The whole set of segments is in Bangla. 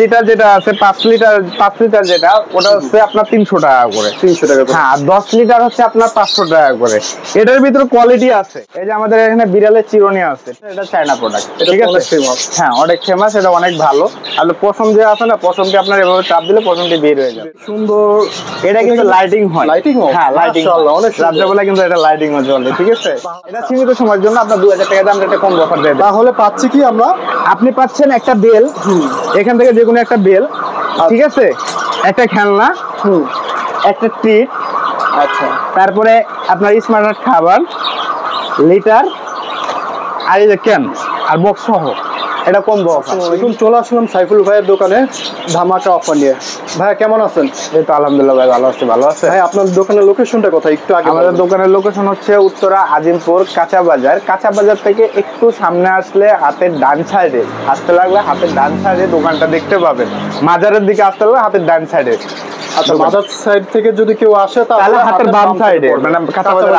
লিটার যেটা আছে 5 লিটার যেটা ওটা হচ্ছে আপনার 300 টাকা করে। 300 টাকা করে। হ্যাঁ, আর 10 লিটার হচ্ছে আপনার 500 টাকা করে। এটার ভিতরে কোয়ালিটি আছে। এই যে আমাদের এখানে বিড়ালের চিরুনি আছে, এটা চায়না প্রোডাক্ট, ঠিক আছে? অনেক ফেমাস। হ্যাঁ, অনেক ফেমাস, এটা অনেক ভালো। আর পশম যে আছে না, পশমকে আপনার এভাবে চাপ দিলে পশমটি বের হয়ে যাবে। সুন্দর। এটা কিন্তু লাইটিং হয়। লাইটিং হয়? হ্যাঁ, লাইটিং। মাশাআল্লাহ, অনেক সুন্দর। রাত্রেবেলা কিন্তু এটা লাইটিং ও জ্বলে, ঠিক আছে? এটা সীমিত সময়ের জন্য আপনার 2000 টাকা দাম একটা কম অফার দেবে। তাহলে পাচ্ছি কি আমরা? আপনি পাচ্ছেন একটা বেল, এখান থেকে যে কোনো একটা বেল, ঠিক আছে, একটা খেলনা, একটা ট্রিট, আচ্ছা, তারপরে আপনার স্মার্ট খাবার, লিটার, আর এই যে ক্যান আর বক্স সহ এটা কম্বো অফার। এখন চলে আসলাম সাইফুল ভাইয়ের দোকানে ধামাকা অফার নিয়ে। ভাইয়া কেমন আছেন? এই তো আলহামদুলিল্লাহ ভাই, ভালো আছি। ভালো আছে ভাই, আপনার দোকানের লোকেশনটা কোথায় একটু আগে? আমাদের দোকানের লোকেশন হচ্ছে উত্তরা আজিমপুর কাঁচা বাজার। কাঁচা বাজার থেকে একটু সামনে আসলে হাতের ডান সাইডে আসতে লাগলে হাতের ডান সাইডে দোকানটা দেখতে পাবেন। মাজারের দিকে আসতে লাগলে হাতের ডান সাইডে। আচ্ছা, মাজার সাইড থেকে যদি কেউ আসে তাহলে হাতের বাম সাইডে, মানে কাঁচা বাজার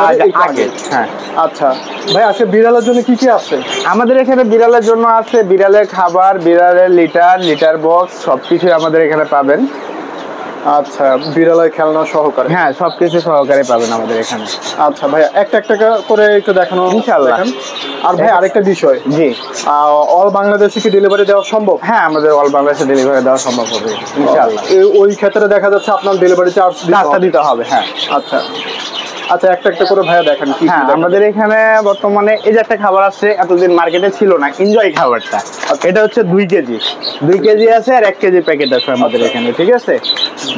আগে। হ্যাঁ, আচ্ছা ভাই, আজকে বিড়ালের জন্য কি কি আছে? আমাদের এখানে বিড়ালের জন্য আছে বিড়ালের খাবার, বিড়ালের লিটার বক্স, সবকিছু আমাদের এখানে পাবেন। আচ্ছা, বিড়ালের খেলনা সহকারে? হ্যাঁ, সবকিছু সহকারে পাবেন আমাদের এখানে। আচ্ছা ভাই, একটা একটা করে একটু দেখানো ইনশাআল্লাহ। আর ভাই আরেকটা বিষয়, জি, অল বাংলাদেশে কি ডেলিভারি দেওয়া সম্ভব? হ্যাঁ, আমাদের অল বাংলাদেশে ডেলিভারি দেওয়া সম্ভব হবে ইনশাআল্লাহ। ওই ক্ষেত্রে দেখা যাচ্ছে আপনার ডেলিভারি চার্জ দিতে হবে। হ্যাঁ, আচ্ছা আচ্ছা, একটা একটা করে ভাইয়া দেখেন কি। হ্যাঁ, আমাদের এখানে বর্তমানে এই যে একটা খাবার আছে, এতদিন মার্কেটে ছিল না, এনজয় খাবারটা। এটা হচ্ছে 2 কেজি, 2 কেজি আছে আর 1 কেজি প্যাকেট আছে আমাদের এখানে, ঠিক আছে?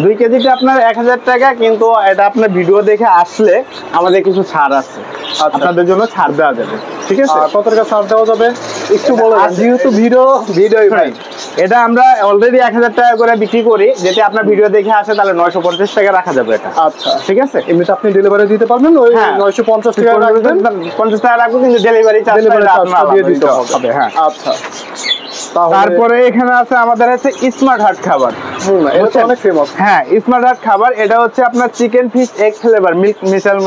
2 কেজিটা আপনার 1000 টাকা, কিন্তু এটা আপনার ভিডিও দেখে আসলে আমাদের কিছু ছাড় আছে, আপনাদের জন্য ছাড় দেওয়া যাবে, ঠিক আছে? কত টাকা ছাড় দেওয়া যাবে একটু বলো, যেহেতু ভিডিওই ভাই। এটা আমরা অলরেডি 1000 টাকা করে বিক্রি করি, যেটা আপনার ভিডিও দেখে আসে তাহলে 950 টাকা রাখা যাবে এটা। আচ্ছা, ঠিক আছে? এমনিতে আপনি ডেলিভারি দিতে পারবেন ওই 950 টাকা রাখবেন, 50 টাকা রাখবো, কিন্তু ডেলিভারি চার্জ দিয়ে দিতে হবে। হ্যাঁ, আচ্ছা। তারপরে এখানে আছে আমাদের আছে স্মার্ট হার্ট খাবার। এটা তো অনেক ফেমাস। হ্যাঁ, স্মার্ট হার্ট খাবার, এটা হচ্ছে আপনার chicken, fish, egg flavour, milk মিশাল,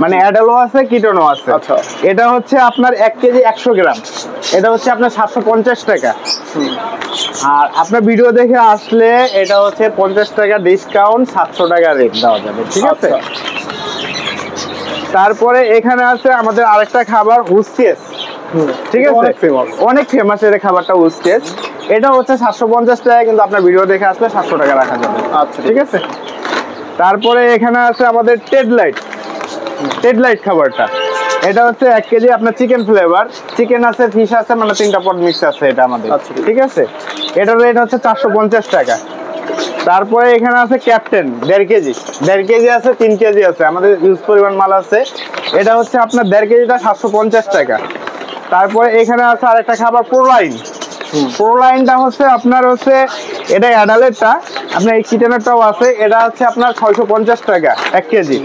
মানে অ্যাডালও আছে, কিটোনো আছে। আচ্ছা, এটা হচ্ছে আপনার 1 কেজি 100 গ্রাম, এটা হচ্ছে আপনার 750 টাকা। আর আপনার ভিডিও দেখে আসলে এটা হচ্ছে 50 টাকা ডিসকাউন্ট, 700 টাকা রেট দেওয়া যাবে, ঠিক আছে? তারপরে এখানে আছে আমাদের আরেকটা খাবার হুসকেস, ঠিক আছে? অনেক ফেমাস এই খাবারটা হুসকেস। এটা হচ্ছে 750 টাকা, কিন্তু আপনার ভিডিও দেখে আসলে 700 টাকা রাখা যাবে। আচ্ছা, ঠিক আছে? তারপরে এখানে আছে আমাদের টেড লাইট খাবারটা। এটা হচ্ছে 1 কেজি আপনার চিকেন ফ্লেভার, চিকেন আছে, ফিশ আছে, মানে 3টা পদ মিক্স আছে এটা আমাদের, ঠিক আছে? এটার রেট হচ্ছে 450 টাকা। তারপরে এখানে আছে ক্যাপ্টেন 1.5 কেজি আছে, 3 কেজি আছে, আমাদের ইউজ পরিমাণ মাল আছে। এটা হচ্ছে আপনার 1.5 কেজিটা 750 টাকা। তারপরে এখানে আছে আরেকটা খাবার প্রোলাইনটা হচ্ছে আপনার হচ্ছে এটা অ্যাডালেটটা, আপনার এই কিটেনেরটাও আছে, এটা হচ্ছে আপনার 650 টাকা 1 কেজি।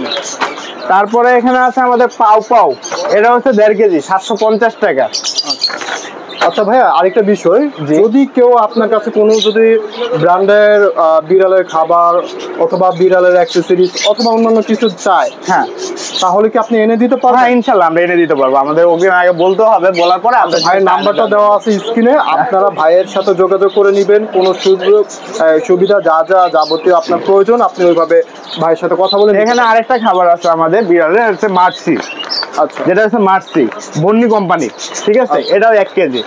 তারপরে এখানে আছে আমাদের পাও, এটা হচ্ছে 1.5 কেজি 750 টাকা। আচ্ছা ভাইয়া, আরেকটা বিষয়, যদি কেউ আপনার কাছে কোনো যদি ব্র্যান্ডের বিড়ালের খাবার অথবা বিড়ালের অ্যাক্সেসরিজ অথবা অন্যান্য কিছু চায়, হ্যাঁ, তাহলে কি আপনি এনে দিতে পারবেন? হ্যাঁ, ইনশাআল্লাহ আমরা এনে দিতে পারবো। আমাদের ওকে আগে বলতে হবে, বলার পরে আমাদের ভাইয়ের নাম্বারটা দেওয়া আছে স্ক্রিনে, আপনারা ভাইয়ের সাথে যোগাযোগ করে নেবেন। কোনো সুবিধা যা যাবতীয় আপনার প্রয়োজন আপনি ওইভাবে ভাইয়ের সাথে কথা বলেন। এখানে আরেকটা খাবার আছে আমাদের বিড়ালের, হচ্ছে মার্সি। আচ্ছা, যেটা হচ্ছে মার্সি বন্নি কোম্পানি, ঠিক আছে? এটাও 1 কেজি,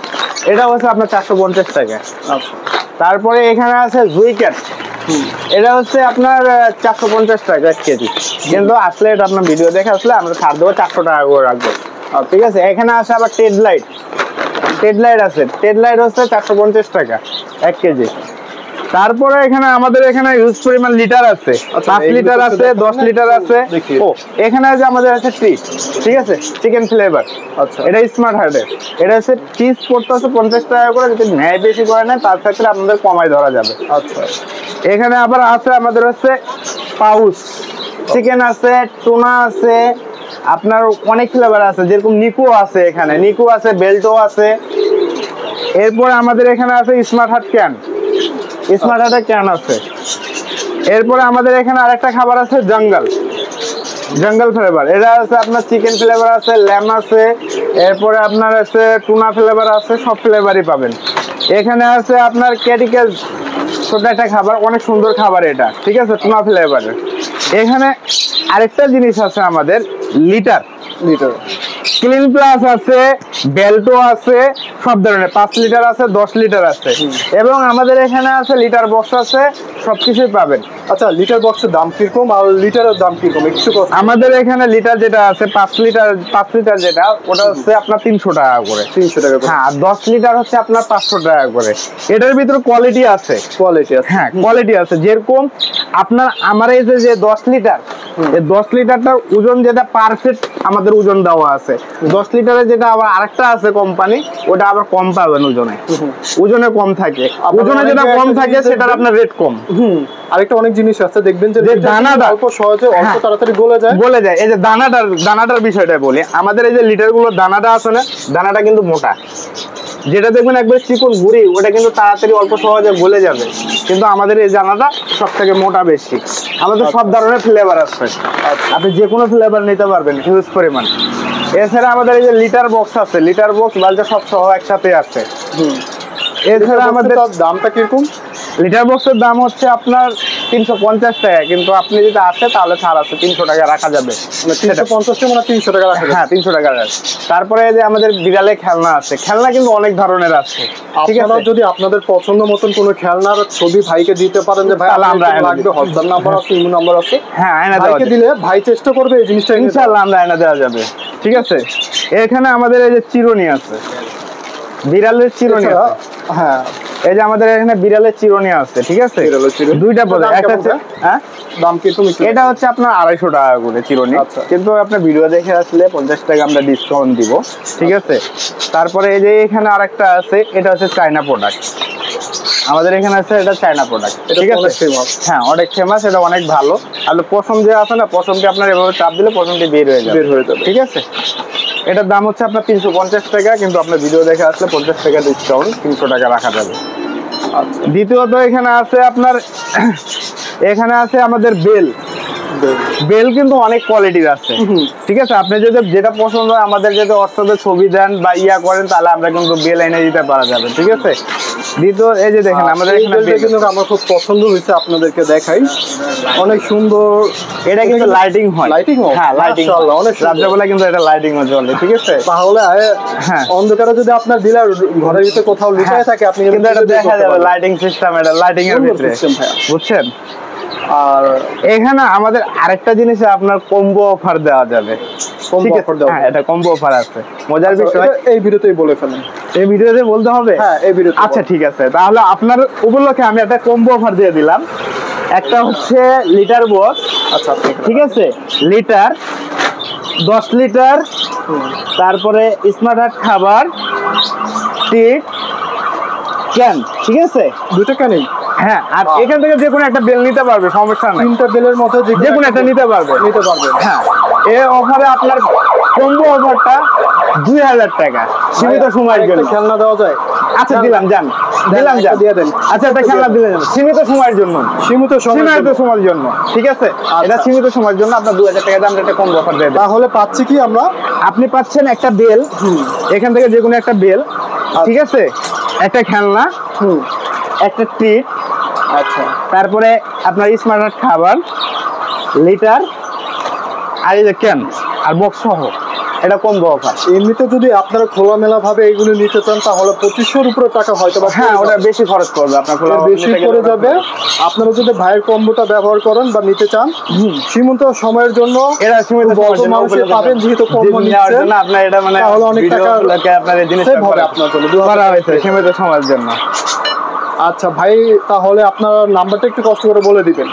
এটা হচ্ছে আপনার 450 টাকা। আচ্ছা, তারপরে এখানে আছে জুই ক্যাট, এটা হচ্ছে আপনার 450 টাকা 1 কেজি, কিন্তু আসলে এটা আপনার ভিডিও দেখে আসলে আমরা ছাড় দেবো, 400 টাকা করে রাখবো, ঠিক আছে? এখানে আছে আবার টেড লাইট আছে, টেড লাইট হচ্ছে 450 টাকা 1 কেজি। তারপরে এখানে আমাদের এখানে ইউজ পরিমাণ লিটার আছে, 5 লিটার আছে, 10 লিটার আছে। ও, এখানে যে আমাদের আছে ট্রিট, ঠিক আছে, চিকেন ফ্লেভার। আচ্ছা, এটা স্মার্ট হার্টের, এটা হচ্ছে পিস পড়তে হচ্ছে 50 টাকা করে, যদি ন্যায় বেশি করে নেয় তার ক্ষেত্রে আপনাদের কমাই ধরা যাবে। আচ্ছা, এখানে আবার আছে আমাদের হচ্ছে পাউস, চিকেন আছে, টুনা আছে, আপনার অনেক ফ্লেভার আছে, যেরকম নিকো আছে, এখানে নিকো আছে, বেল্টো আছে। এরপরে আমাদের এখানে আছে স্মার্ট হার্ট ক্যান আছে। এরপরে আমাদের এখানে আরেকটা খাবার আছে জঙ্গল ফ্লেভার, এটা আছে আপনার চিকেন ফ্লেভার আছে, ল্যাম আছে, এরপরে আপনার আছে টুনা ফ্লেভার আছে, সব ফ্লেভারই পাবেন। এখানে আছে আপনার ক্যাটিকেল ছোট একটা খাবার, অনেক সুন্দর খাবার এটা, ঠিক আছে, টুনা ফ্লেভারের। এখানে আরেকটা জিনিস আছে আমাদের, লিটার ক্লিন প্লাস আছে, বেল্টো আছে, সব ধরনের 5 লিটার আছে, 10 লিটার আছে, এবং আমাদের এখানে আছে লিটার বক্স আছে, সবকিছুই পাবেন। আচ্ছা, লিটার বক্সের দাম কিরকম আর লিটারের দাম কিরকম একটু কথা। আমাদের এখানে লিটার যেটা আছে 5 লিটার যেটা, ওটা হচ্ছে আপনার 300 টাকা করে। 300 টাকা করে। হ্যাঁ, আর 10 লিটার হচ্ছে আপনার 500 টাকা করে। এটার ভিতরে কোয়ালিটি আছে, হ্যাঁ কোয়ালিটি আছে। যেরকম আপনার আমার এই যে 10 লিটার, এই 10 লিটারটার ওজন যেটা পারফেক্ট আমাদের ওজন দেওয়া আছে। 10 লিটারের যেটা আবার আরেকটা আছে কোম্পানি, ওটা আবার কম পাবেন ওজনে কম থাকে। ওজনে যেটা কম থাকে সেটার আপনার রেট কম। আরেকটা অনেক জিনিস আছে দেখবেন যে দানাটা অল্প সহজে অল্প তাড়াতাড়ি গলে যায়। এই যে দানাটার বিষয়টা বলি, আমাদের এই যে লিটার গুলো দানাটা আছে না, দানাটা কিন্তু মোটা। যেটা দেখবেন একবার চিকন গুড়ি, ওটা কিন্তু তাড়াতাড়ি অল্প সহজে গলে যাবে, কিন্তু আমাদের এই দানাটা সব থেকে মোটা বেশি। আমাদের সব ধরনের ফ্লেভার আছে, আপনি যে কোনো ফ্লেভার নিতে পারবেন হিউজ পরিমাণ। এছাড়া আমাদের এই যে লিটার বক্স আছে, লিটার বক্স বালতি সব সহ একসাথে আছে। এছাড়া আমাদের দামটা কিরকম? লিটার বক্সের দাম হচ্ছে আপনার 350 টাকা, কিন্তু আপনি যদি আসে তাহলে ছাড় আছে, 300 টাকা রাখা যাবে। 350 মানে 300 টাকা রাখা যাবে। হ্যাঁ, 300 টাকা। তারপরে যে আমাদের বিড়ালে খেলনা আছে, খেলনা কিন্তু অনেক ধরনের আছে, ঠিক আছে। যদি আপনাদের পছন্দ মতন কোনো খেলনার ছবি ভাইকে দিতে পারেন যে ভাই আমরা লাগবে, হোয়াটসঅ্যাপ নাম্বার আছে, ইমো নাম্বার আছে, হ্যাঁ আয়না ভাইকে দিলে ভাই চেষ্টা করবে এই জিনিসটা ইনশাআল্লাহ আমরা আয়না দেওয়া যাবে, ঠিক আছে। এখানে আমাদের এই যে চিরুনি আছে, বিড়ালের চিরুনি আছে। হ্যাঁ, এই যে আমাদের এখানে বিড়ালের চিরুনি আছে, ঠিক আছে, দুইটা বলে। একটা হচ্ছে দাম কিরকম? এটা হচ্ছে আপনার 250 টাকা করে চিরুনি, কিন্তু আপনার ভিডিও দেখে আসলে 50 টাকা আমরা ডিসকাউন্ট দিব, ঠিক আছে। তারপরে এই যে এখানে আরেকটা আছে, এটা হচ্ছে চায়না প্রোডাক্ট। আমাদের এখানে আছে, এটা চায়না প্রোডাক্ট, ঠিক আছে। হ্যাঁ, অনেক ফেমাস, এটা অনেক ভালো। আর পশম যে আছে না, পশমটি আপনার এভাবে চাপ দিলে পশমটি বের হয়ে যাবে, ঠিক আছে। এটার দাম হচ্ছে আপনার 350 টাকা, কিন্তু আপনার ভিডিও দেখে আসলে 50 টাকা ডিসকাউন্ট, 300 টাকা রাখা যাবে। দ্বিতীয়ত এখানে আছে আপনার, এখানে আছে আমাদের বেল কিন্তু অনেক কোয়ালিটির আছে, ঠিক আছে। আপনি যদি যেটা পছন্দ হয় আমাদের যদি হোয়াটসঅ্যাপে ছবি দেন বা ইয়া করেন, তাহলে আমরা কিন্তু বেল এনে দিতে পারা যাবে, ঠিক আছে। দ্বিতীয় এই যে দেখেন আমাদের এখানে কিন্তু আমার খুব পছন্দ হয়েছে, আপনাদেরকে দেখাই, অনেক সুন্দর। এটা কিন্তু লাইটিং হয়, হ্যাঁ লাইটিং, অনেক রাত্রেবেলা কিন্তু এটা লাইটিং ও জ্বলে, ঠিক আছে। তাহলে হ্যাঁ, অন্ধকারে যদি আপনার ডিলার ঘরের ভিতরে কোথাও লুকিয়ে থাকে, আপনি কিন্তু এটা দেখা যাবে লাইটিং সিস্টেম, এটা লাইটিং এর ভিতরে, বুঝছেন। আর এখানে আমাদের আরেকটা জিনিস আপনার কম্বো অফার দেওয়া যাবে, হ্যাঁ এটা কম্বো অফার আছে। মজার বিষয় এই ভিডিওতেই বলে ফেলেন, এই ভিডিওতে বলতে হবে, হ্যাঁ এই ভিডিওতে। আচ্ছা ঠিক আছে, তাহলে আপনার উপলক্ষে আমি একটা কম্বো অফার দিয়ে দিলাম। একটা হচ্ছে লিটার বক্স, আচ্ছা ঠিক আছে, লিটার 10 লিটার, তারপরে স্মার্ট হার্ট খাবার, টিক ক্যান, ঠিক আছে, দুটো ক্যানই। হ্যাঁ, আর এখান থেকে যে কোনো একটা বেল নিতে পারবে, সমস্যা নেই। 3টা বেলের মধ্যে যে কোনো একটা নিতে পারবে। হ্যাঁ, এই অফারে আপনার কম্বো অফারটা 2000 টাকা, সীমিত সময়ের জন্য। খেলনা দেওয়া যায়? আচ্ছা দিলাম, যান দিয়ে দেন। আচ্ছা একটা খেলনা দিলেন, সীমিত সময়ের জন্য, সীমিত সময়ের জন্য, ঠিক আছে। এটা সীমিত সময়ের জন্য আপনার 2000 টাকা দাম একটা কম্বো অফার দিয়ে দেব। তাহলে পাচ্ছি কি আমরা? আপনি পাচ্ছেন একটা বেল, এখান থেকে যে কোনো একটা বেল, ঠিক আছে, একটা খেলনা, একটা ট্রিট, আচ্ছা, তারপরে আপনার স্মার্ট হার্ট খাবার, লিটার, আর এই যে ক্যান আর বক্স সহ, এটা কম্বো অফার। এমনিতে যদি আপনারা খোলামেলা ভাবে এগুলো নিতে চান তাহলে 2500-র উপরে টাকা হয়তো বা, হ্যাঁ ওটা বেশি খরচ করবে, আপনার খোলা বেশি করে যাবে। আপনারা যদি ভাইয়ের কম্বোটা ব্যবহার করেন বা নিতে চান, সীমিত সময়ের জন্য এটা সীমিত মানুষের পাবেন, যেহেতু কম্বো নিচ্ছেন জন্য আপনার এটা মানে তাহলে অনেক টাকা আপনার এই জিনিস হবে আপনার জন্য, করা হয়েছে সীমিত সময়ের জন্য। আচ্ছা ভাই, তাহলে আপনার নাম্বারটা একটু কষ্ট করে বলে দিবেন।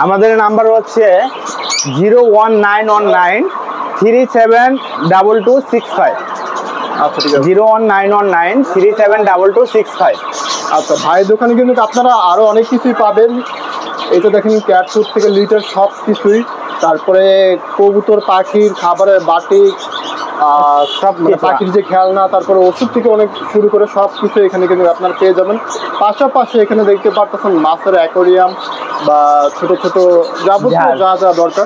আমাদের নাম্বার হচ্ছে 01919372265। আচ্ছা ঠিক আছে, 01919372265। আচ্ছা ভাইয়ের দোকানে কিন্তু আপনারা আরো অনেক কিছুই পাবেন। এই তো দেখেন ক্যাট ফুড থেকে লিটার সব কিছুই, তারপরে কবুতর পাখির খাবারের বাটি, সব মানে পাখির যে খেলনা, তারপরে ওষুধ থেকে অনেক শুরু করে সব কিছু এখানে কিন্তু আপনার পেয়ে যাবেন। পাশাপাশি এখানে দেখতে পারতেছেন মাছের অ্যাকোরিয়াম বা ছোট ছোট যাবতীয় যা যা দরকার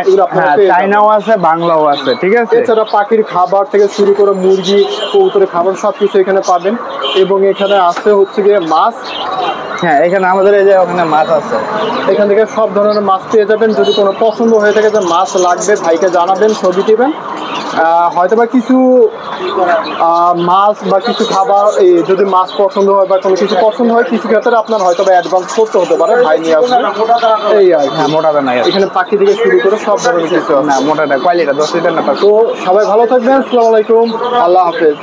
এগুলো আপনারা পেয়ে যাবেন। চাইনাও আছে, বাংলাও আছে, ঠিক আছে। এছাড়া পাখির খাবার থেকে শুরু করে মুরগি, কবুতরের খাবার সবকিছু এখানে পাবেন। এবং এখানে আছে হচ্ছে গিয়ে মাছ। হ্যাঁ, এখানে আমাদের এই যে ওখানে মাছ আছে, এখান থেকে সব ধরনের মাছ পেয়ে যাবেন। যদি কোনো পছন্দ হয়ে থাকে যে মাছ লাগবে, ভাইকে জানাবেন, ছবি দিবেন। হয়তোবা কিছু মাছ বা কিছু খাবার, যদি মাছ পছন্দ হয় বা কোনো কিছু পছন্দ হয়, কিছু ক্ষেত্রে আপনার হয়তোবা অ্যাডভান্স করতে হতে পারে, ভাই নিয়ে আসবেন। এই আর কি। হ্যাঁ, মোটাটা নাই এখানে পাখি থেকে শুরু করে সব ধরনের কিছু আছে। না, মোটাটা কোয়ালিটি 10 লিটার না। তো সবাই ভালো থাকবেন, আসসালামু আলাইকুম, আল্লাহ হাফেজ।